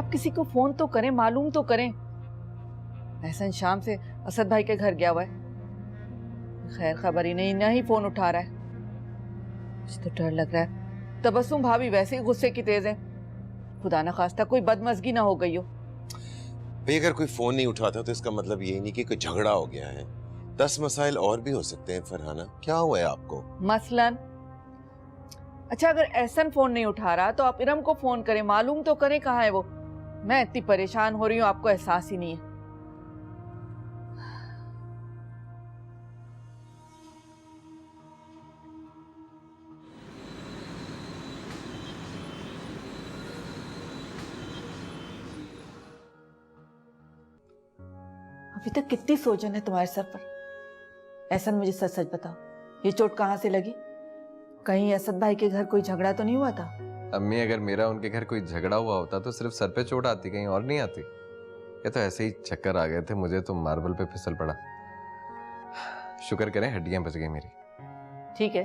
आप किसी को फोन तो करें, मालूम तो करें। एहसन शाम से असद भाई के घर गया हुआ है, खैर खबर ही नहीं, ना ही फोन उठा रहा है। मुझे तो डर लग रहा है। तबस्सुम भाभी वैसे ही गुस्से की तेज है, खुदा ना खास्ता कोई बदमजगी ना हो गई हो। भाई अगर कोई फोन नहीं उठाता तो इसका मतलब ये नहीं कि कोई झगड़ा हो गया है। 10 मसाइल और भी हो सकते हैं। फरहाना, क्या हुआ है आपको? मसलन अच्छा, अगर एहसन फोन नहीं उठा रहा तो आप इरम को फोन करें, मालूम तो करें कहाँ है वो। मैं इतनी परेशान हो रही हूँ, आपको एहसास ही नहीं है। अभी तक कितनी सोजन है तुम्हारे सर पर? एहसन मुझे सच सच बताओ, ये चोट कहाँ से लगी? कहीं असद भाई के घर कोई झगड़ा तो नहीं हुआ था? अम्मी, अगर मेरा उनके घर कोई झगड़ा हुआ होता तो सिर्फ सर पे चोट आती, कहीं और नहीं आती। ये तो ऐसे ही चक्कर आ गए थे मुझे, तो मार्बल पे फिसल पड़ा। शुक्र करें हड्डियां बच गई मेरी। ठीक है,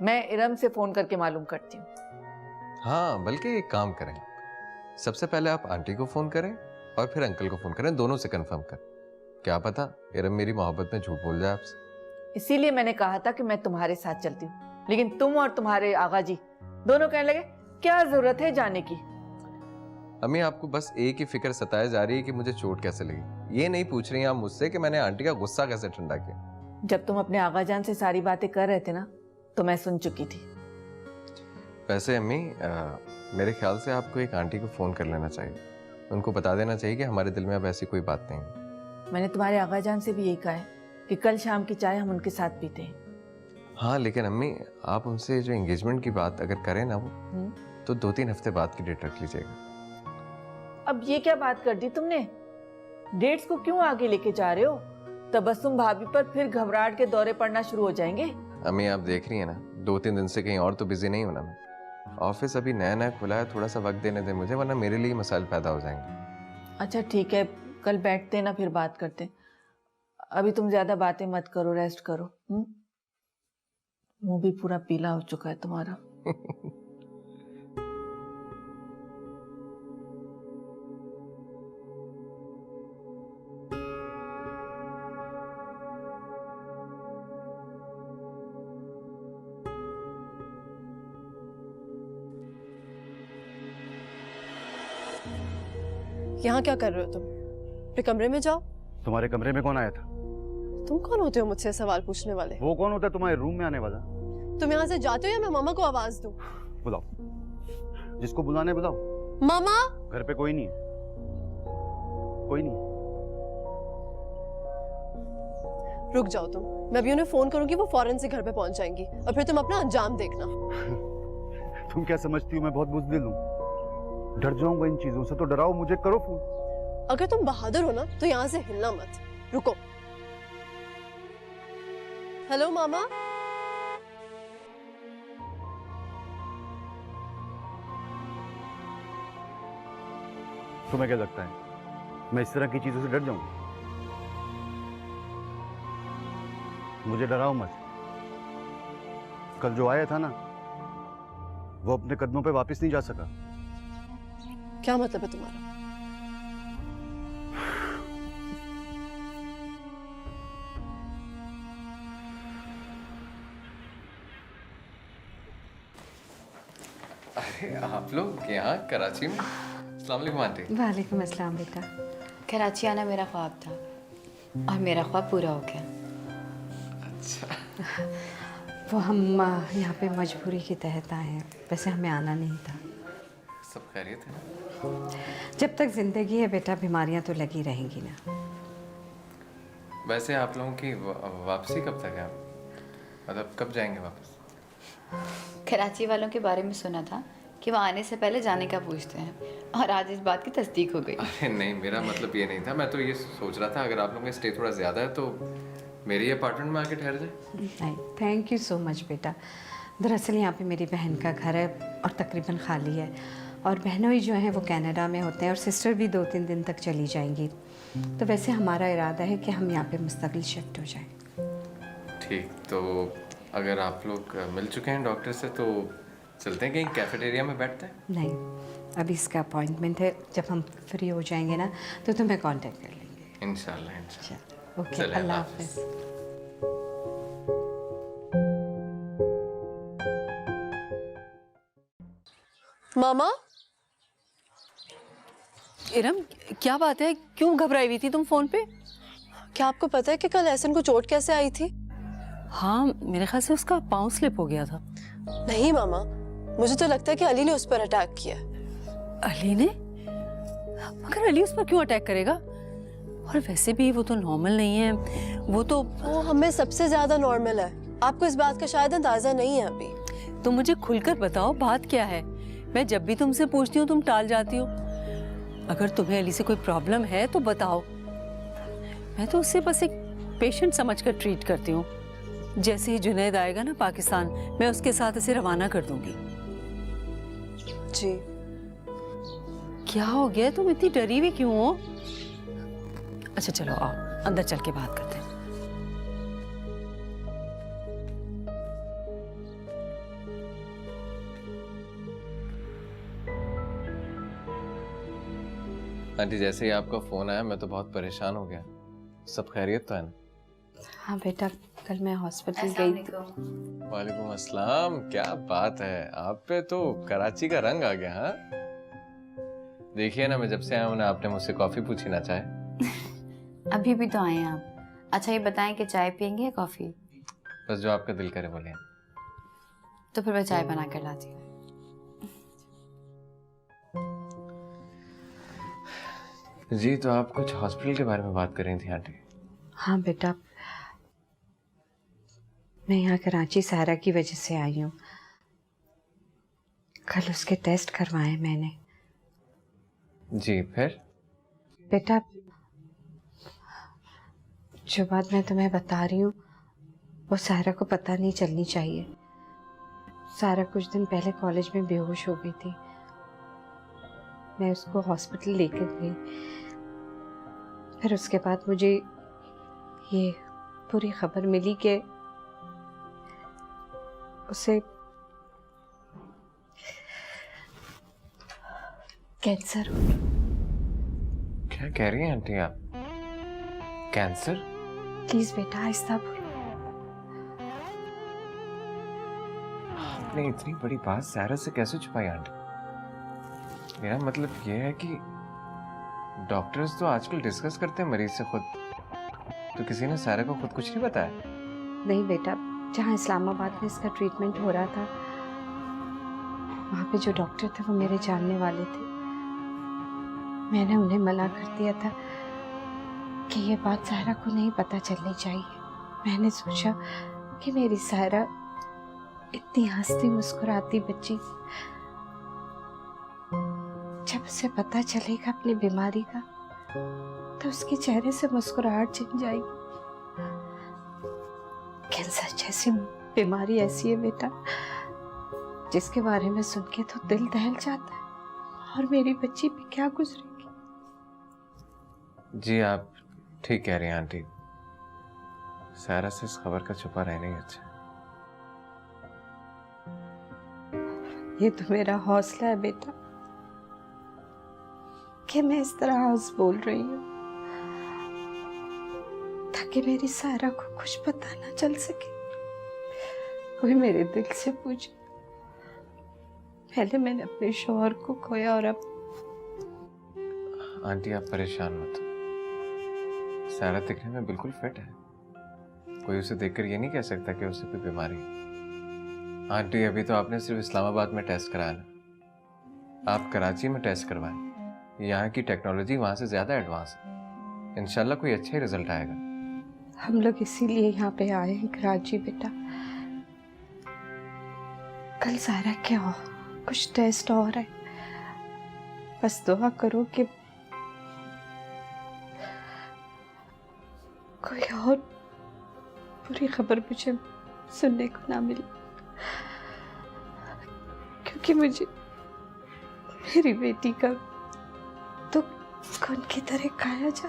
मैं इरम से फोन करके मालूम करती हूँ। हाँ, बल्कि एक काम करें, सबसे पहले आप आंटी को फोन करें और फिर अंकल को फोन करें, दोनों से कंफर्म कर। क्या पता इरम मेरी मोहब्बत में झूठ बोल जाए आपसे। इसीलिए मैंने कहा था कि मैं तुम्हारे साथ चलती हूँ, लेकिन तुम और तुम्हारे आगा जी दोनों कहने लगे क्या जरूरत है जाने की। अम्मी, आपको बस एक ही फिक्र सताए जा रही है कि मुझे चोट कैसे लगी। ये नहीं पूछ रही हैं आप मुझसे कि मैंने आंटी का गुस्सा कैसे ठंडा किया। जब तुम अपने आगा जान से सारी बातें कर रहे थे ना, तो मैं सुन चुकी थी। वैसे अम्मी, मेरे ख्याल से आपको एक आंटी को फोन कर लेना चाहिए। उनको बता देना चाहिए कि हमारे दिल में अब ऐसी कोई बात नहीं है। मैंने तुम्हारे आगा जान से भी यही कहा है कि कल शाम की चाय हम उनके साथ पीते हैं। हाँ, लेकिन अम्मी, आप उनसे जो एंगेजमेंट की बात अगर करें ना वो, तो 2-3 हफ्ते बाद की डेट रख लीजिएगा। अब ये क्या बात कर दी तुमने? डेट्स को क्यों आगे लेके जा रहे हो? तबस्सुम भाभी पर फिर घबराहट के दौरे पड़ना शुरू हो जाएंगे। अम्मी, आप देख रही है ना, 2-3 दिन से कहीं और तो बिजी नहीं होना मैं। ऑफिस अभी नया नया खुला है, थोड़ा सा वक्त देने दे मुझे, वरना मेरे लिए मसाइल पैदा हो जाएंगे। अच्छा ठीक है, कल बैठते ना, फिर बात करते। अभी तुम ज्यादा बातें मत करो, रेस्ट करो। मुंह भी पूरा पीला हो चुका है तुम्हारा। यहाँ क्या कर रहे हो तुम? अपने कमरे में जाओ। तुम्हारे कमरे में कौन आया था? तुम कौन होते हो मुझसे सवाल पूछने वाले? वो कौन होता है तुम्हारे रूम में आने वाला? तुम यहाँ से जाते हो या मैं मामा को आवाज दूं? बुलाओ, जिसको बुलाने बुलाओ। मामा! घर पे कोई नहीं है, कोई नहीं। रुक जाओ तुम, मैं अभी उन्हें फोन करूंगी, वो फौरन से घर पे पहुंच जाएंगी और फिर तुम अपना अंजाम देखना। तुम क्या समझती हो मैं बहुत बुज़दिल हूँ? डर जाऊंगा इन चीजों से तो डराओ मुझे, करो फोन। अगर तुम बहादुर हो ना तो यहाँ से हिलना मत। रुको। हेलो मामा। तुम्हें क्या लगता है मैं इस तरह की चीजों से डर जाऊंगा? मुझे डराओ मत। कल जो आया था ना, वो अपने कदमों पे वापस नहीं जा सका। क्या मतलब है तुम्हारा? अरे आप लोग यहाँ कराची में? अस्सलाम वालेकुम आंटी। वालेकुम अस्सलाम बेटा। कराची आना मेरा ख्वाब था और मेरा ख्वाब पूरा हो गया। अच्छा। वो हम यहाँ पे मजबूरी के तहत आए हैं, वैसे हमें आना नहीं था। सब खैरियत है ना? जब तक जिंदगी है बेटा, बीमारियाँ तो लगी रहेंगी ना। वैसे आप लोगों की वापसी कब तक है? मतलब कब जाएंगे वापस? कराची वालों के बारे में सुना था कि वो आने से पहले जाने का पूछते हैं और आज इस बात की तस्दीक हो गई। अरे नहीं, मेरा मतलब ये नहीं था। मैं तो ये सोच रहा था अगर आप लोगों का स्टे थोड़ा ज़्यादा है तो मेरी अपार्टमेंट में आके ठहर जाए। नहीं, थैंक यू सो मच बेटा। दरअसल यहाँ पे मेरी बहन का घर है और तकरीबन खाली है, और बहनोई जो हैं वो कनाडा में होते हैं और सिस्टर भी 2-3 दिन तक चली जाएंगी। तो वैसे हमारा इरादा है कि हम यहाँ पे मुस्तकिल शिफ्ट हो जाएं। ठीक, तो अगर आप लोग मिल चुके हैं डॉक्टर से तो चलते हैं कहीं कैफेटेरिया में बैठते हैं। नहीं, अभी इसका अपॉइंटमेंट है, जब हम फ्री हो जाएंगे ना तो तुम्हें कांटेक्ट कर लेंगे। इंशाल्लाह इंशाल्लाह। ओके, चलिए, अल्लाह अल्लाह हाफिज़। हाफिज़। मामा, इरम, क्या बात है? क्यों घबराई हुई थी तुम फोन पे? क्या आपको पता है कि कल एहसन को चोट कैसे आई थी? हाँ, मेरे ख्याल से उसका पाँव स्लिप हो गया था। नहीं मामा, मुझे तो लगता है कि अली ने उस पर अटैक किया। अली ने? मगर अली उस पर क्यों अटैक करेगा? और वैसे भी वो तो नॉर्मल नहीं है, वो तो। वो हमें सबसे ज्यादा नॉर्मल है। आपको इस बात का शायद अंदाजा नहीं है अभी। तुम मुझे खुलकर बताओ बात क्या है। मैं जब भी तुमसे पूछती हूँ तुम टाल जाती हो। अगर तुम्हें अली से कोई प्रॉब्लम है तो बताओ। मैं तो उसे बस एक पेशेंट समझकर ट्रीट करती हूँ। जैसे ही जुनैद आएगा ना पाकिस्तान, मैं उसके साथ इसे रवाना कर दूंगी। जी। क्या हो गया? तुम इतनी डरी हुई क्यों हो? अच्छा चलो आओ, अंदर चल के बात करते हैं। आंटी, जैसे ही आपका फोन आया मैं तो बहुत परेशान हो गया। सब खैरियत तो है ना? हाँ बेटा, कल मैं हॉस्पिटल गई थी। वालेकुम अस्सलाम। क्या बात है, आप पे तो कराची का रंग आ गया। हाँ, देखिए ना, मैं जब से आया हूं ना, आपने मुझसे कॉफी पूछी ना चाय। अभी भी तो आए हैं आप। अच्छा ये बताएं कि चाय पियेंगे या कॉफ़ी? बस जो आपका दिल करे बोले। तो फिर मैं चाय बना कर लाती हूँ। जी, तो आप कुछ हॉस्पिटल के बारे में बात कर रही थी आंटी। हाँ बेटा, मैं यहाँ कराची सारा की वजह से आई हूँ। कल उसके टेस्ट करवाए मैंने। जी, फिर? बेटा, जो बात मैं तुम्हें बता रही हूँ वो सारा को पता नहीं चलनी चाहिए। सारा कुछ दिन पहले कॉलेज में बेहोश हो गई थी। मैं उसको हॉस्पिटल लेकर गई। फिर उसके बाद मुझे ये पूरी खबर मिली कि उसे कैंसर हो गया। क्या कह रही हैं आंटी आप? कैंसर? प्लीज बेटा आहिस्ता बोलो। आपने इतनी बड़ी बात सारा से कैसे छुपाई आंटी? मेरा मतलब ये है कि डॉक्टर्स तो आजकल डिस्कस करते हैं मरीज से खुद, तो किसी ने सारा को खुद कुछ नहीं बताया? नहीं बेटा, जहाँ इस्लामाबाद में इसका ट्रीटमेंट हो रहा था वहाँ पे जो डॉक्टर थे वो मेरे जानने वाले थे। मैंने उन्हें मना कर दिया था कि ये बात सारा को नहीं पता चलनी चाहिए। मैंने सोचा कि मेरी सारा इतनी हंसती मुस्कुराती बच्ची, जब उसे पता चलेगा अपनी बीमारी का तो उसके चेहरे से मुस्कुराहट छिन जाएगी। कैंसर जैसी बीमारी ऐसी है बेटा जिसके बारे में सुन के तो दिल दहल जाता है। और मेरी बच्ची पे क्या गुजरेगी। जी, आप ठीक कह रही हैं आंटी। सारा से इस खबर का छुपा रहना ही अच्छा है। ये तो मेरा हौसला है बेटा कि मैं इस तरह हंस बोल रही हूँ ताकि मेरी सारा को कुछ पता ना चल सके। कोई मेरे दिल से पूछे, पहले मैंने अपने शौहर को खोया और अब। आंटी आप परेशान मत हो। सारा दिखने में बिल्कुल फिट है। कोई उसे देखकर ये नहीं कह सकता कि उसे कोई बीमारी है। आंटी अभी तो आपने सिर्फ इस्लामाबाद में टेस्ट कराया ना, आप कराची में टेस्ट करवाएं। यहाँ की टेक्नोलॉजी वहाँ से ज़्यादा एडवांस है। इंशाल्लाह कोई अच्छा ही रिजल्ट आएगा। हम लोग इसीलिए यहाँ पे आए हैं कराची बेटा। कल सारा के और कुछ टेस्ट और है, बस दुआ करो कि कोई और बुरी खबर मुझे सुनने को ना मिले, क्योंकि मुझे मेरी बेटी का तो कौन की तरह खाया जा।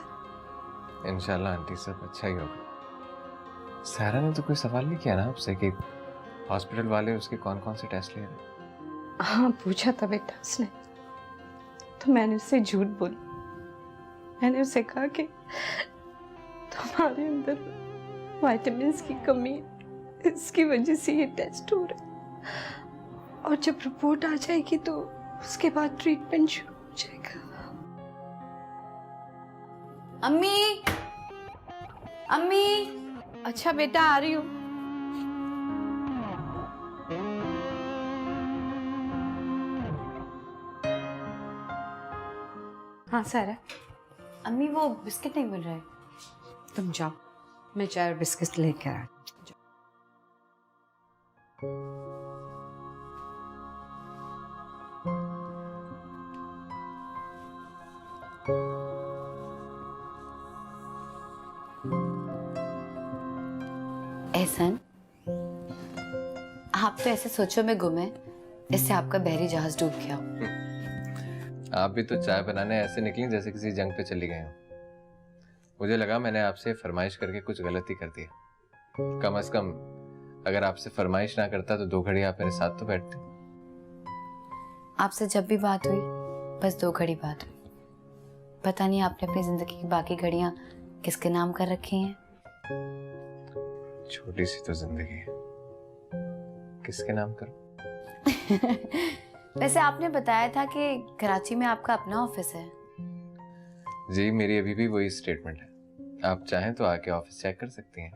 इंशाल्लाह आंटी सब अच्छा ही होगा। सारा ने तो कोई सवाल नहीं किया ना आपसे कि हॉस्पिटल वाले उसके कौन कौन से टेस्ट ले रहे हैं? हाँ पूछा था बेटा उसने, तो मैंने उससे झूठ बोली। मैंने उसे कहा कि तुम्हारे अंदर विटामिन्स की कमी है, इसकी वजह से ये टेस्ट हो रहा है, और जब रिपोर्ट आ जाएगी तो उसके बाद ट्रीटमेंट शुरू हो जाएगा। अम्मी, अम्मी। अच्छा बेटा, आ रही हूँ। हाँ सारा, अम्मी वो बिस्किट नहीं मिल रहा है। तुम जाओ, मैं चाय और बिस्किट लेकर आ। एहसन, आप तो ऐसे सोचो में गुम है, इससे आपका बहरी जहाज डूब गया। आप भी तो चाय बनाने ऐसे निकली जैसे किसी जंग पे चली गई हो। मुझे लगा मैंने आपसे फरमाइश करके कुछ गलती कर दिया। कम से कम अगर आपसे फरमाइश ना करता तो 2 घड़ी आप मेरे साथ तो बैठते। आपसे जब भी बात हुई बस 2 घड़ी बात हुई। पता नहीं आपने अपनी जिंदगी की बाकी घड़ियां किसके नाम कर रखी हैं। छोटी सी तो जिंदगी है, किसके नाम करूं? वैसे आपने बताया था कि कराची में आपका अपना ऑफिस है। जी, मेरी अभी भी वही स्टेटमेंट है। आप चाहें तो आके ऑफिस चेक कर सकती हैं।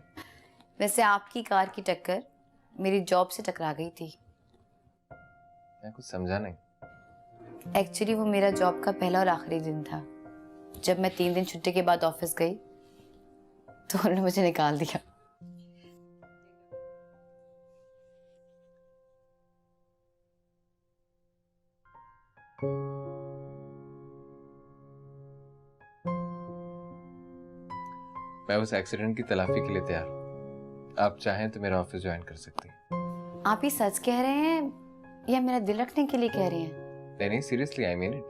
वैसे आपकी कार की टक्कर मेरी जॉब से टकरा गई थी। मैं कुछ समझा नहीं। एक्चुअली वो मेरा जॉब का पहला और आखिरी दिन था। जब मैं 3 दिन छुट्टी के बाद ऑफिस गई तो उन्होंने मुझे निकाल दिया। मैं उस एक्सीडेंट की तलाफी के लिए तैयार हूं। आप चाहें तो मेरा ऑफिस ज्वाइन कर सकती हैं। आप ये सच कह रहे हैं या मेरा दिल रखने के लिए कह रहे हैं? नहीं, सीरियसली, आई मीन इट।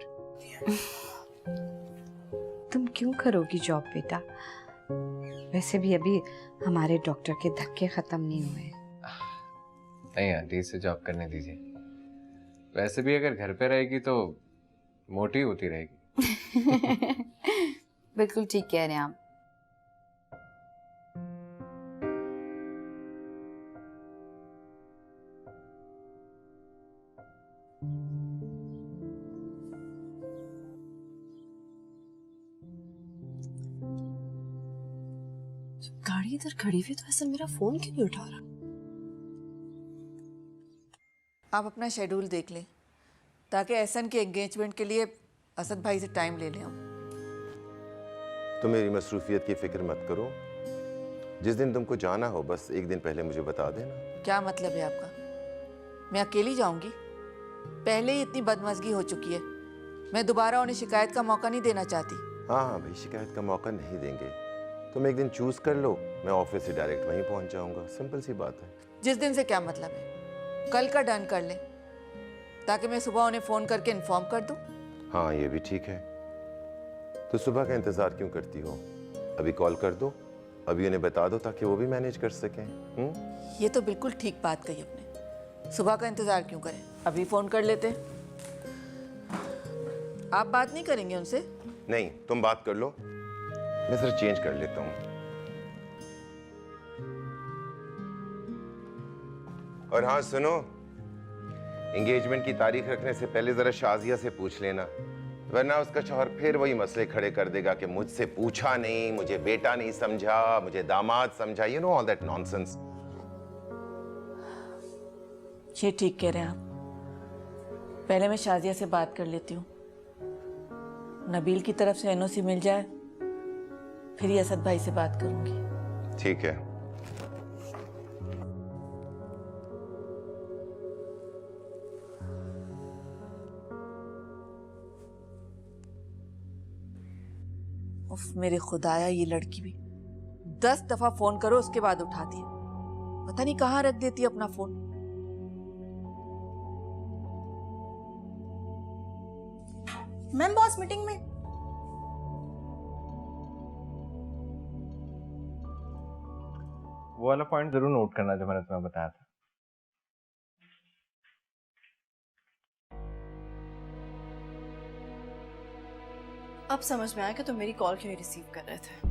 तुम क्यों करोगी जॉब बेटा? वैसे भी अभी हमारे डॉक्टर के धक्के खत्म नहीं हुए। नहीं आंटी, इसे जॉब करने दीजिए। वैसे भी अगर घर पे रहेगी तो मोटी होती रहेगी। बिल्कुल ठीक कह रहे हैं आप। गाड़ी इधर खड़ी हुई तो ऐसा मेरा फोन क्यों नहीं उठा रहा? आप अपना शेड्यूल देख लें ताकि एहसन के एंगेजमेंट के लिए असद भाई से टाइम ले लें हम। तो मेरी मसरूफियत की फिक्र मत करो। जिस दिन तुमको जाना हो बस 1 दिन पहले मुझे बता देना। क्या मतलब है आपका? मैं अकेली जाऊंगी? पहले ही इतनी बदमज़गी हो चुकी है। मैं दोबारा उन्हें शिकायत का मौका नहीं देना चाहती। हाँ हाँ भाई, शिकायत का मौका नहीं देंगे। तुम 1 दिन चूज कर लो, मैं ऑफिस से डायरेक्ट वहीं पहुंच जाऊंगा। सिंपल सी बात है। जिस दिन से क्या मतलब है? कल का डन कर लें ताकि मैं सुबह उन्हें फ़ोन करके इन्फॉर्म कर दूं। हाँ, ये भी ठीक है। तो सुबह का इंतजार क्यों करती हो? अभी कॉल कर दो, अभी उन्हें बता दो ताकि वो भी मैनेज कर सकें। ये तो बिल्कुल ठीक बात कही आपने। सुबह का इंतजार क्यों करें, अभी फ़ोन कर लेते। आप बात नहीं करेंगे उनसे? नहीं, तुम बात कर लो, मैं सर चेंज कर लेता हूँ। और हाँ सुनो, एंगेजमेंट की तारीख रखने से पहले जरा शाजिया से पूछ लेना, वरना उसका शौहर फिर वही मसले खड़े कर देगा कि मुझसे पूछा नहीं, मुझे बेटा नहीं समझा, मुझे दामाद समझा। You know all that nonsense. ये ठीक कह रहे हैं आप। पहले मैं शाजिया से बात कर लेती हूँ। नबील की तरफ से एनओसी मिल जाए फिर ही असद भाई से बात करूंगी। ठीक है। उफ मेरे खुदाया, ये लड़की भी 10 दफा फोन करो उसके बाद उठाती है। पता नहीं कहाँ रख देती है अपना फोन। मैम बॉस मीटिंग में। वो वाला पॉइंट जरूर नोट करना जो मैंने तुम्हें बताया था। अब समझ में आया कि तुम मेरी कॉल क्यों रिसीव कर रहे थे।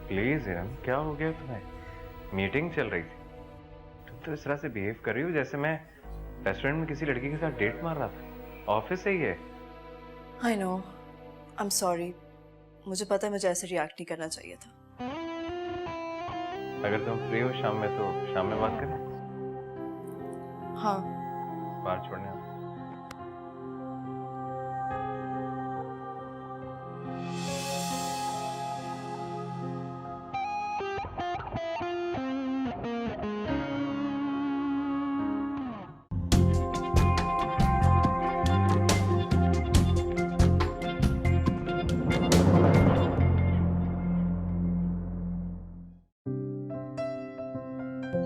प्लीज इरम, क्या हो गया तुम्हें? मीटिंग चल रही थी, तुम तो इस तरह से बिहेव कर रही हो जैसे मैं रेस्टोरेंट में किसी लड़की के साथ डेट मार रहा था। ऑफिस से ही है। I know, I am sorry. मुझे पता है मुझे ऐसे रिएक्ट नहीं करना चाहिए था। अगर तुम फ्री हो शाम में तो शाम में बात करें। हाँ, बाहर छोड़ने आओ।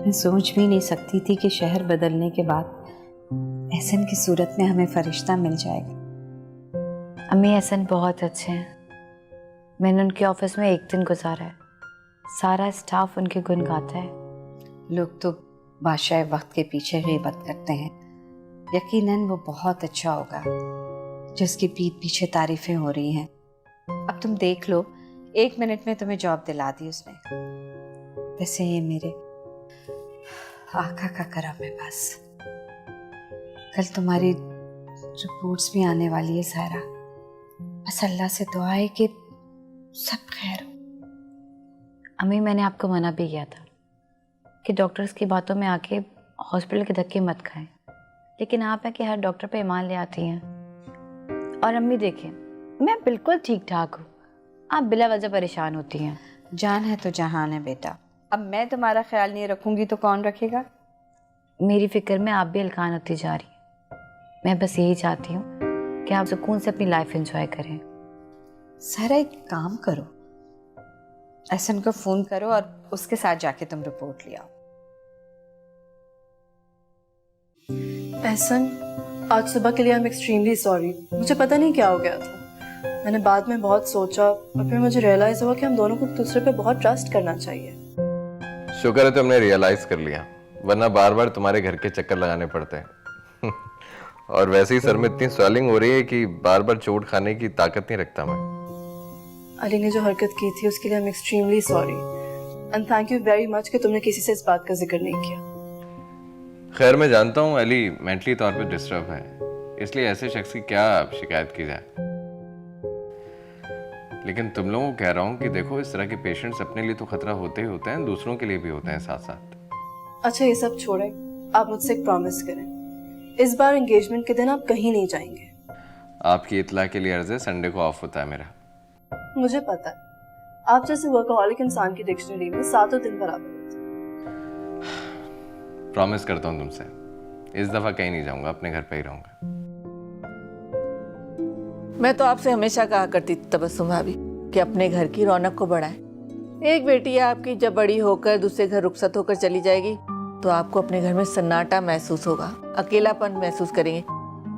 मैं सोच भी नहीं सकती थी कि शहर बदलने के बाद एहसन की सूरत में हमें फरिश्ता मिल जाएगा। अम्मी एहसन बहुत अच्छे हैं। मैंने उनके ऑफिस में एक दिन गुजारा है। सारा स्टाफ उनके गुण गाता है। लोग तो बादशाह वक्त के पीछे ग़ीबत करते हैं, यकीनन वो बहुत अच्छा होगा जिसकी पीठ पीछे तारीफें हो रही हैं। अब तुम देख लो, 1 मिनट में तुम्हें जॉब दिला दी उसने। वैसे ये मेरे आका का करम है बस। कल तुम्हारी रिपोर्ट्स भी आने वाली है सारा। बस अल्लाह से दुआ है कि सब खैर हो। अम्मी, मैंने आपको मना भी किया था कि डॉक्टर्स की बातों में आके हॉस्पिटल के धक्के मत खाएं, लेकिन आप है कि हर डॉक्टर पे ईमान ले आती हैं। और अम्मी देखिए, मैं बिल्कुल ठीक ठाक हूँ, आप बिला वजह परेशान होती हैं। जान है तो जहान है बेटा। अब मैं तुम्हारा ख्याल नहीं रखूंगी तो कौन रखेगा? मेरी फिक्र में आप भी हल्कान होती जा रही हैं। मैं बस यही चाहती हूँ कि आप सुकून से अपनी लाइफ एंजॉय करें। सारा एक काम करो, एहसन को फोन करो और उसके साथ जाके तुम रिपोर्ट ले आओ। एहसन, आज सुबह के लिए आई एम एक्सट्रीमली सॉरी। मुझे पता नहीं क्या हो गया था। मैंने बाद में बहुत सोचा और फिर मुझे रियलाइज हुआ कि हम दोनों को एक दूसरे पे बहुत ट्रस्ट करना चाहिए। शुक्र है तुमने रियलाइज कर लिया, वरना बार बार तुम्हारे घर के चक्कर लगाने पड़ते हैं। और वैसे ही सर में इतनी स्वेलिंग हो रही है कि बार बार चोट खाने की ताकत नहीं रखता मैं। अली ने जो हरकत की थी उसके लिए I am extremely sorry and thank you very much कि तुमने किसी से इस बात का जिक्र नहीं किया। खैर, मैं जानता हूँ अली मेंटली तौर पे डिस्टर्ब है, इसलिए ऐसे शख्स की क्या शिकायत की जाए। लेकिन तुम लोगों को कह रहा हूँ कि देखो, इस तरह के पेशेंट्स अपने लिए तो खतरा होते ही होते हैं, दूसरों के लिए भी होते हैं साथ साथ। अच्छा, ये सब छोड़ें, आप मुझसे एक प्रॉमिस करें, इस बार एंगेजमेंट के दिन आप कहीं नहीं जाएंगे। आपकी इत्ला के लिए अर्ज है, संडे को ऑफ होता है मेरा। मुझे पता है, आप जैसे वर्कहॉलिक इंसान की डिक्शनरी में 7 दिन बराबर होते हैं। प्रॉमिस करता हूँ तुमसे, इस दफा कहीं नहीं जाऊंगा, अपने घर पे ही रहूंगा। मैं तो आपसे हमेशा कहा करती थी तबस्सुम भाभी कि अपने घर की रौनक को बढ़ाएं। एक बेटी है आपकी, जब बड़ी होकर दूसरे घर रुखसत होकर चली जाएगी तो आपको अपने घर में सन्नाटा महसूस होगा, अकेलापन महसूस करेंगे।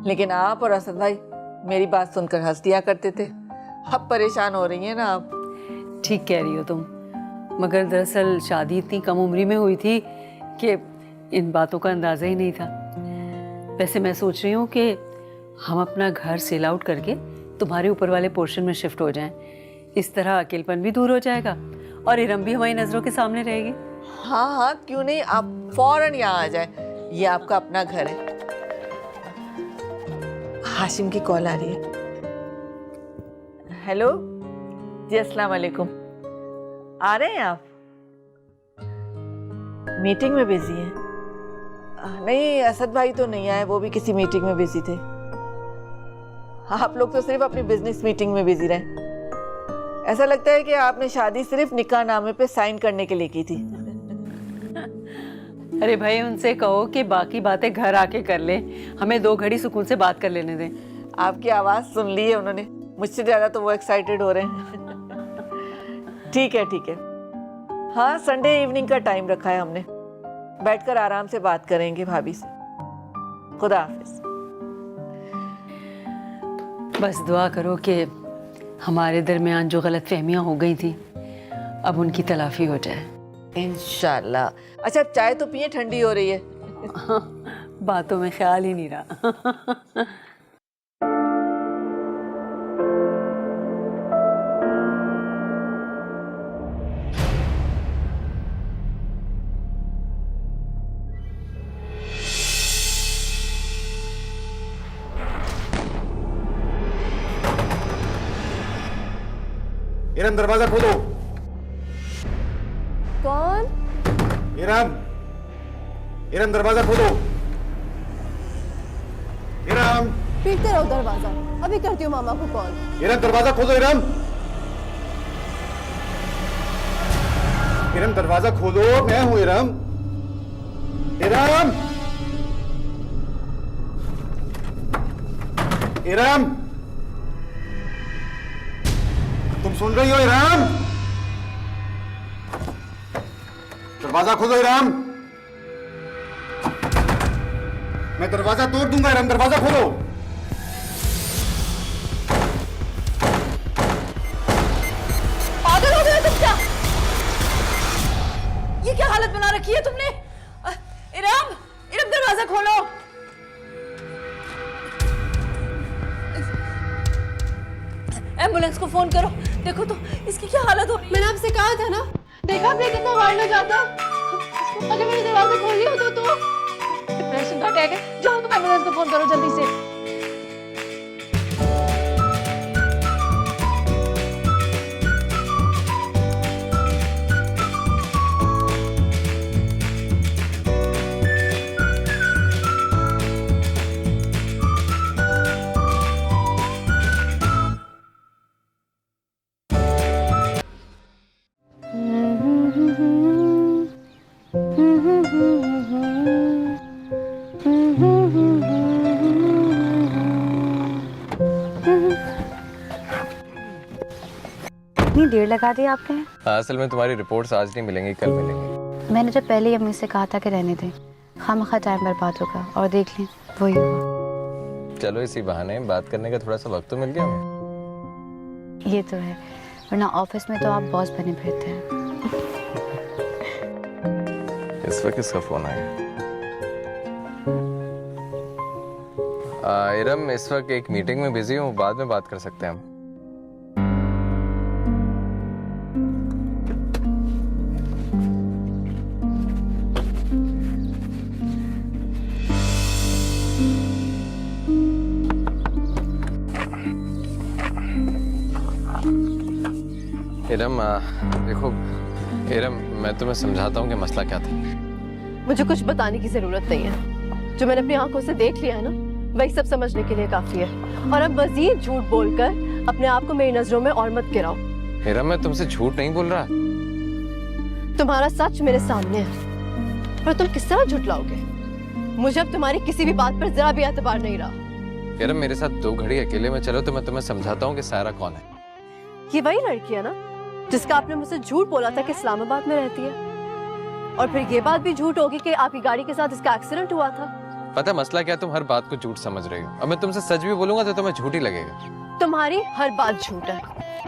लेकिन आप और असद भाई मेरी बात सुनकर हंस दिया करते थे। अब परेशान हो रही हैं ना आप। ठीक कह रही हो तुम, मगर दरअसल शादी इतनी कम उम्री में हुई थी कि इन बातों का अंदाज़ा ही नहीं था। वैसे मैं सोच रही हूँ कि हम अपना घर सेल आउट करके तुम्हारे ऊपर वाले पोर्शन में शिफ्ट हो जाएं। इस तरह अकेलपन भी दूर हो जाएगा और इरम भी हमारी नज़रों के सामने रहेगी। हाँ हाँ, क्यों नहीं, आप फौरन यहाँ आ जाए, ये आपका अपना घर है। हाशिम की कॉल आ रही है। हेलो जी, अस्सलाम वालेकुम। आ रहे हैं आप? मीटिंग में बिजी हैं? नहीं, असद भाई तो नहीं आए, वो भी किसी मीटिंग में बिजी थे। आप लोग तो सिर्फ अपनी बिजनेस मीटिंग में बिजी रहे। ऐसा लगता है कि आपने शादी सिर्फ निकाह नामे पे साइन करने के लिए की थी। अरे भाई, उनसे कहो कि बाकी बातें घर आके कर ले, हमें 2 घड़ी सुकून से बात कर लेने दें। आपकी आवाज सुन ली है उन्होंने, मुझसे ज्यादा तो वो एक्साइटेड हो रहे हैं। ठीक है ठीक है, हाँ संडे इवनिंग का टाइम रखा है हमने, बैठकर आराम से बात करेंगे भाभी से। खुदा हाफिज। बस दुआ करो कि हमारे दरमियान जो गलतफहमियां हो गई थी अब उनकी तलाफी हो जाए इंशाल्लाह। अच्छा, चाय तो पिए, ठंडी हो रही है। बातों में ख्याल ही नहीं रहा। इरम दरवाजा खोलो। कौन? इरम, इरम दरवाजा खोलो। इरम, पीटते रहो दरवाजा, अभी करती हूँ मामा को कॉल। इरम दरवाजा खोलो। इरम, इरम दरवाजा खोलो, मैं हूं इरम। इरम, इरम, तुम सुन रही हो? इरम, दरवाजा खोलो। इरम, मैं दरवाजा तोड़ दूंगा। इरम दरवाजा खोलो। पागल हो गए तुम क्या? ये क्या हालत बना रखी है तुमने? इरम, इरम दरवाजा खोलो। एम्बुलेंस को फोन करो। देखो तो इसकी क्या हालत हो रही है। मैंने आपसे कहा था ना, देखा आपने कितना वार्ड जाता। अगर मैंने दरवाजा खोल लिया होता तो डिप्रेशन का अटैक है। जाओ तुम एम्बुलेंस को फोन करो जल्दी से। इतनी देर लगा दी आपने? हाँ, असल में तुम्हारी रिपोर्ट्स आज नहीं मिलेंगी, कल मिलेंगी। मैंने तो पहले ही अम्मी से कहा था कि रहने दें, खामखा टाइम बर्बाद होगा। और देख लें वही हुआ। चलो इसी बहाने बात करने का थोड़ा सा वक्त तो मिल गया हमें। ये तो है, वरना ऑफिस में तो आप बॉस बने फिरते हैं। इस वक्त किसका फोन आया? इरम, इस वक्त एक मीटिंग में बिजी हूँ, बाद में बात कर सकते हैं हम। इरम, देखो इरम, मैं तुम्हें समझाता हूँ कि मसला क्या था। मुझे कुछ बताने की जरूरत नहीं है। जो मैंने अपनी आंखों से देख लिया है ना, वही सब समझने के लिए काफी है। और अब मजीद झूठ बोलकर अपने आप को मेरी नजरों में और मत गिराओ। इरम, मैं तुमसे झूठ नहीं बोल रहा। तुम्हारा सच मेरे सामने है, पर तुम किस तरह झुटलाओगे? मुझे अब तुम्हारी किसी भी बात पर जरा भी एतबार नहीं रहा। इरम, मेरे साथ 2 घड़ी अकेले में चलो तो मैं तुम्हें समझाता हूँ कि सायरा कौन है। ये वही लड़की है ना जिसका आपने मुझसे झूठ बोला था कि इस्लामाबाद में रहती है, और फिर ये बात भी झूठ होगी कि आपकी गाड़ी के साथ इसका एक्सीडेंट हुआ था। पता मसला क्या, तुम हर बात को झूठ समझ रही हो। अब मैं तुमसे सच भी बोलूंगा तो तुम्हें झूठ ही लगेगा। तुम्हारी हर बात झूठ है,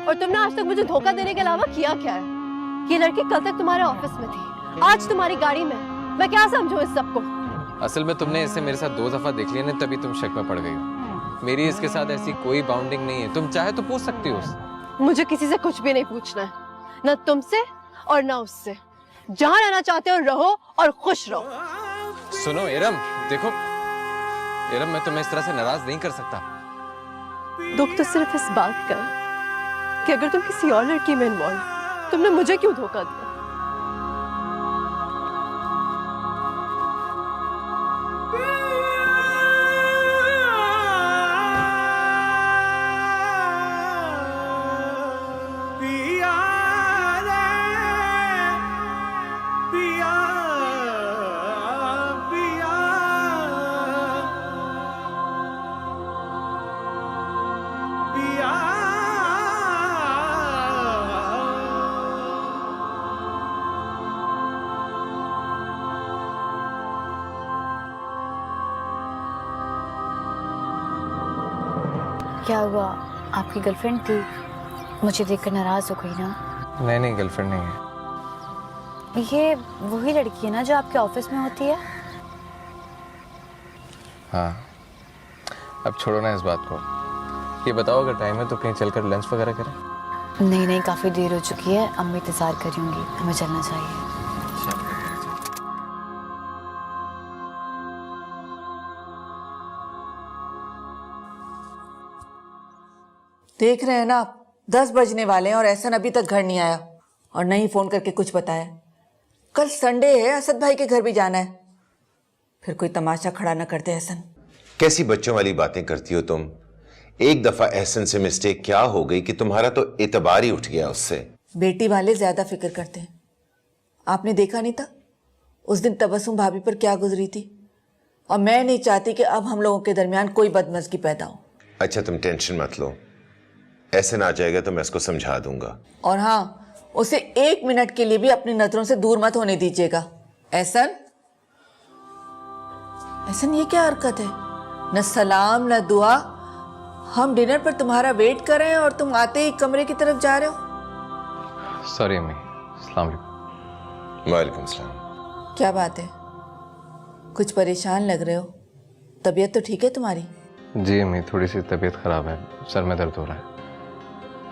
और तुमने आज तक मुझे धोखा देने के अलावा किया क्या है? ये लड़की कल तक तुम्हारे ऑफिस में थी, आज तुम्हारी गाड़ी में। मैं क्या समझूं इस सबको? असल में तुमने इसे मेरे साथ 2 दफा देख लिया ना, तभी तुम शक में पड़ गई हो। मेरी इसके साथ ऐसी कोई बाउंडिंग नहीं है। तुम चाहे तो पूछ सकती हो उससे। मुझे किसी से कुछ भी नहीं पूछना है, न तुमसे और न उससे। जहां रहना चाहते हो रहो और खुश रहो। सुनो इरम, देखो इरम, मैं तुम्हें इस तरह से नाराज नहीं कर सकता। दुख तो सिर्फ इस बात का है कि अगर तुम किसी और लड़की में इन्वॉल्व, तुमने मुझे क्यों धोखा दिया? क्या हुआ, आपकी गर्लफ्रेंड थी? मुझे देखकर नाराज हो गई ना? नहीं, गर्लफ्रेंड नहीं है। ये वही लड़की है ना जो आपके ऑफिस में होती है? हाँ, अब छोड़ो ना इस बात को। ये बताओ, अगर टाइम है तो कहीं चलकर लंच वगैरह करें? नहीं, काफ़ी देर हो चुकी है, अम्मी इंतज़ार कर रही होंगी, हमें चलना चाहिए। देख रहे हैं ना आप, 10 बजने वाले हैं और एहसन अभी तक घर नहीं आया और नहीं फोन करके कुछ बताया। कल संडे है, असद भाई के घर भी जाना है। फिर कोई तमाशा खड़ा न करते एहसन। कैसी बच्चों वाली बातें करती हो तुम? एक दफा एहसन से मिस्टेक क्या हो गई कि तुम्हारा तो एतबार ही उठ गया उससे। बेटी वाले ज्यादा फिक्र करते हैं। आपने देखा नहीं था उस दिन तबस्सुम भाभी पर क्या गुजरी थी? और मैं नहीं चाहती कि अब हम लोगों के दरमियान कोई बदमज़गी पैदा हो। अच्छा तुम टेंशन मत लो, एहसन आ जाएगा तो मैं उसको समझा दूंगा। और हाँ, उसे 1 मिनट के लिए भी अपनी नजरों से दूर मत होने दीजिएगा। एहसन, एहसन ये क्या हरकत है? न सलाम न दुआ। हम डिनर पर तुम्हारा वेट कर रहे हैं और तुम आते ही कमरे की तरफ जा रहे हो। सॉरी अम्मी। अस्सलाम वालेकुम। वालेकुम सलाम। क्या बात है, कुछ परेशान लग रहे हो? तबीयत तो ठीक है तुम्हारी? जी अम्मी, थोड़ी सी तबीयत ख़राब है, सर में दर्द हो रहा है,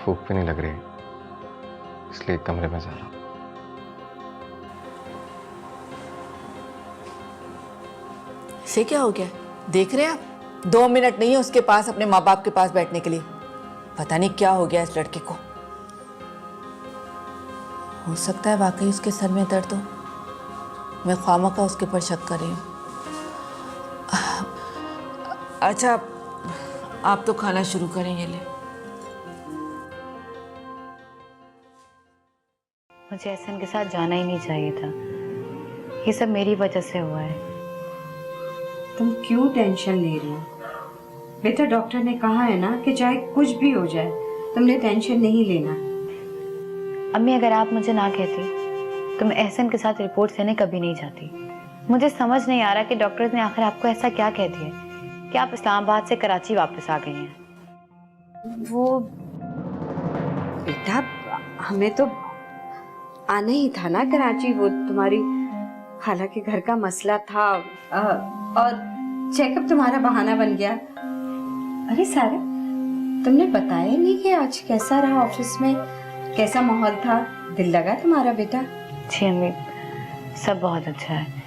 भूख भी नहीं लग रही, इसलिए कमरे में जा रहा हूँ। से क्या हो गया? देख रहे हैं आप, 2 मिनट नहीं है उसके पास अपने माँ बाप के पास बैठने के लिए। पता नहीं क्या हो गया इस लड़के को। हो सकता है वाकई उसके सर में दर्द हो। मैं ख्वामखा उसके ऊपर शक कर रही हूँ। अच्छा, आप तो खाना शुरू करें। ये ले। मुझे एहसन के साथ जाना ही नहीं चाहिए था। ये सब मेरी वजह से हुआ है। तुम क्यों टेंशन ले रही हो बेटा? डॉक्टर ने कहा है ना कि चाहे कुछ भी हो जाए तुमने टेंशन नहीं लेना। अम्मी, अगर आप मुझे ना कहती तो मैं एहसन के साथ रिपोर्ट देने कभी नहीं जाती। मुझे समझ नहीं आ रहा कि डॉक्टर्स ने आखिर आपको ऐसा क्या कह दिया कि आप इस्लामाबाद से कराची वापस आ गई हैं। वो बेटा, हमें तो आना ही था ना कराची। वो तुम्हारी खाला के घर का मसला था और चेकअप तुम्हारा बहाना बन गया। अरे सारा, तुमने बताया नहीं कि आज कैसा रहा ऑफिस में, कैसा माहौल था? दिल लगा तुम्हारा बेटा? जी अम्मी, सब बहुत अच्छा है।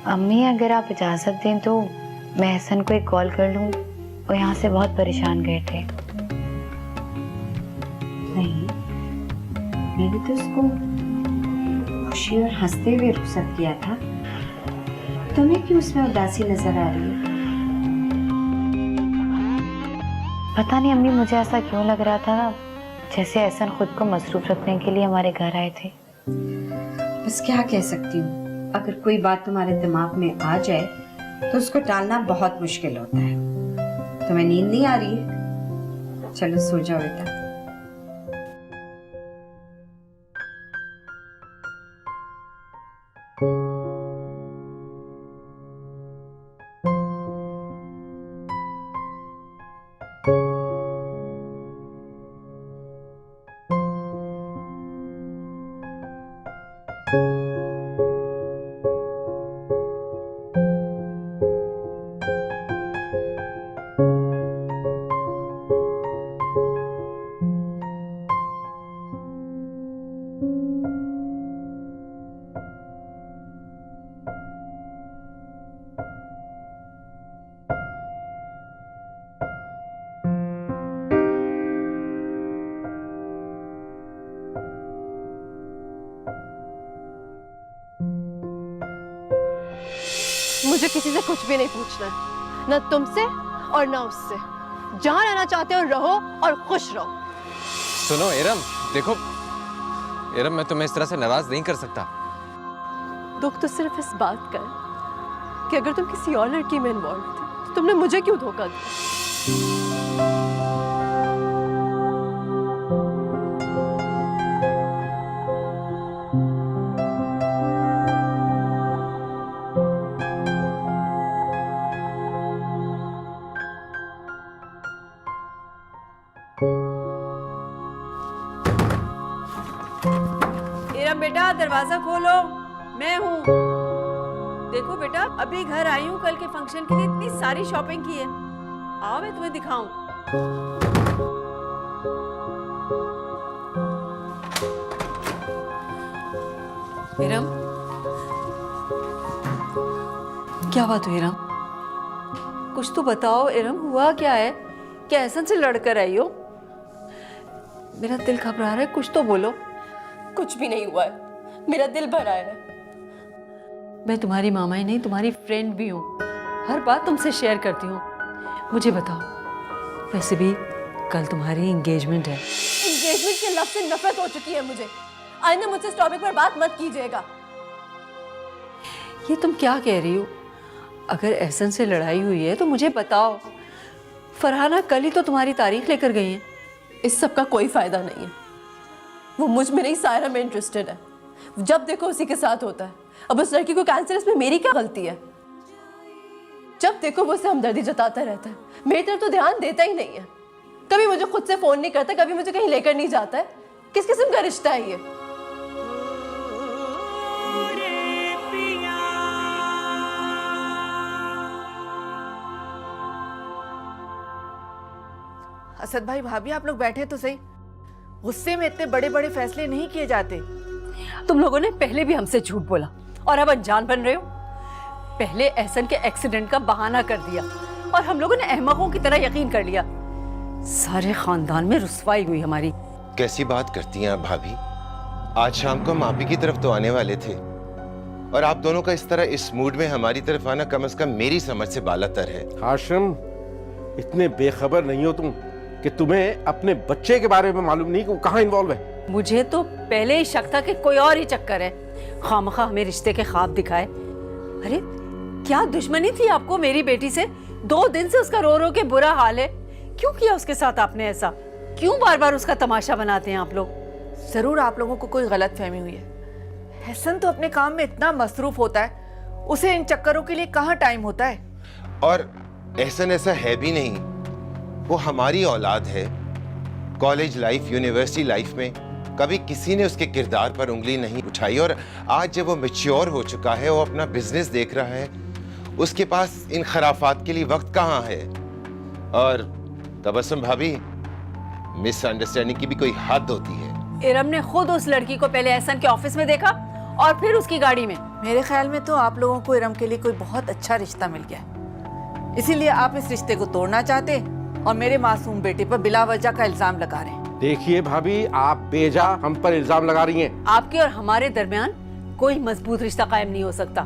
अम्मी, अगर आप इजाज़त दें तो मैं एहसन को एक कॉल कर लूँ। वो यहाँ से बहुत परेशान गए थे। नहीं, मैंने तो उसको खुशी और हंसते हुए रुखसत किया था। तुम्हें क्यों उसमें उदासी नजर आ रही है? पता नहीं अम्मी, मुझे ऐसा क्यों लग रहा था ना जैसे एहसन खुद को मसरूफ रखने के लिए हमारे घर आए थे। बस क्या कह सकती हूँ, अगर कोई बात तुम्हारे दिमाग में आ जाए तो उसको टालना बहुत मुश्किल होता है। तुम्हें नींद नहीं आ रही है? चलो सो जाओ बेटा। मुझे किसी से कुछ भी नहीं पूछना है, न तुमसे और न उससे। जहां रहना चाहते हो रहो और खुश रहो। सुनो इरम, देखो इरम, मैं तुम्हें इस तरह से नाराज नहीं कर सकता। दुख तो सिर्फ इस बात का है कि अगर तुम किसी और लड़की में इन्वॉल्व थे तो तुमने मुझे क्यों धोखा दिया? इरम बेटा, दरवाजा खोलो, मैं हूँ। देखो बेटा, अभी घर आई हूँ, कल के फंक्शन के लिए इतनी सारी शॉपिंग की है। आओ मैं तुम्हें दिखाऊं। इरम, क्या बात हुई इरम? कुछ तो बताओ इरम, हुआ क्या है? क्या एहसन से लड़कर आई हो? मेरा दिल घबरा रहा है, कुछ तो बोलो। कुछ भी नहीं हुआ है, मेरा दिल भरा है। मैं तुम्हारी मामा ही नहीं, तुम्हारी फ्रेंड भी हूँ। हर बात तुमसे शेयर करती हूँ। मुझे बताओ, वैसे भी कल तुम्हारी एंगेजमेंट है। एंगेजमेंट के लफ्ज़ से नफरत हो चुकी है मुझे। आइंदा मुझसे इस टॉपिक पर बात मत कीजिएगा। ये तुम क्या कह रही हो? अगर एहसन से लड़ाई हुई है तो मुझे बताओ। फरहाना कल ही तो तुम्हारी तारीख लेकर गई है। इस सब का कोई फायदा नहीं है। वो मुझ में नहीं, सायरा में इंटरेस्टेड है। जब देखो उसी के साथ होता है। अब उस लड़की को कैंसर, इसमें मेरी क्या गलती है? जब देखो वो उससे हमदर्दी जताता रहता है, मेरी तरफ तो ध्यान देता ही नहीं है। कभी मुझे खुद से फोन नहीं करता, कभी मुझे कहीं लेकर नहीं जाता है। किस किस्म का रिश्ता है ये? असद भाई, भाभी, आप लोग बैठे तो सही। गुस्से में इतने बड़े बड़े फैसले नहीं किए जाते। तुम लोगों ने पहले भी हमसे झूठ बोला और अब अनजान बन रहे हो। पहले एहसन के एक्सीडेंट का बहाना कर दिया और हम लोगों ने अहमकों की तरह यकीन कर लिया। सारे खानदान में रुसवाई हुई हमारी। कैसी बात करती हैं आप भाभी? आज शाम को हम आप ही की तरफ तो आने वाले थे, और आप दोनों का इस तरह इस मूड में हमारी तरफ आना कम से कम मेरी समझ से बालातर है। हाशिम, इतने बेखबर नहीं हो तुम कि तुम्हें अपने बच्चे के बारे में मालूम नहीं कि वो कहाँ इन्वॉल्व है। मुझे तो पहले ही शक था कि कोई और ही चक्कर है। खामखा हमें रिश्ते के ख्वाब दिखाए। अरे क्या दुश्मनी थी आपको मेरी बेटी से? 2 दिन से उसका रो रो के बुरा हाल है। क्यों किया उसके साथ आपने ऐसा? क्यों बार बार उसका तमाशा बनाते हैं आप लोग? जरूर आप लोगों को कोई गलत फहमी हुई है। हसन तो अपने काम में इतना मसरूफ होता है, उसे इन चक्करों के लिए कहाँ टाइम होता है। और एहसन ऐसा है भी नहीं, वो हमारी औलाद है। कॉलेज लाइफ, यूनिवर्सिटी लाइफ में कभी किसी ने उसके किरदार पर उंगली नहीं उठाई, और आज जब वो मैच्योर हो चुका है, वो अपना बिजनेस देख रहा है, उसके पास इन खराफात के लिए वक्त कहाँ है। और तबस्सुम भाभी, मिसअंडरस्टैंडिंग की भी कोई हद होती है। इरम ने खुद उस लड़की को पहले एहसन के ऑफिस में देखा और फिर उसकी गाड़ी में। मेरे ख्याल में तो आप लोगों को इरम के लिए कोई बहुत अच्छा रिश्ता मिल गया है, इसीलिए आप इस रिश्ते को तोड़ना चाहते और मेरे मासूम बेटे पर बिला वजह का इल्जाम लगा रहे हैं। देखिए भाभी, आप बेजा हम पर इल्जाम लगा रही हैं। आपके और हमारे दरमियान कोई मजबूत रिश्ता कायम नहीं हो सकता।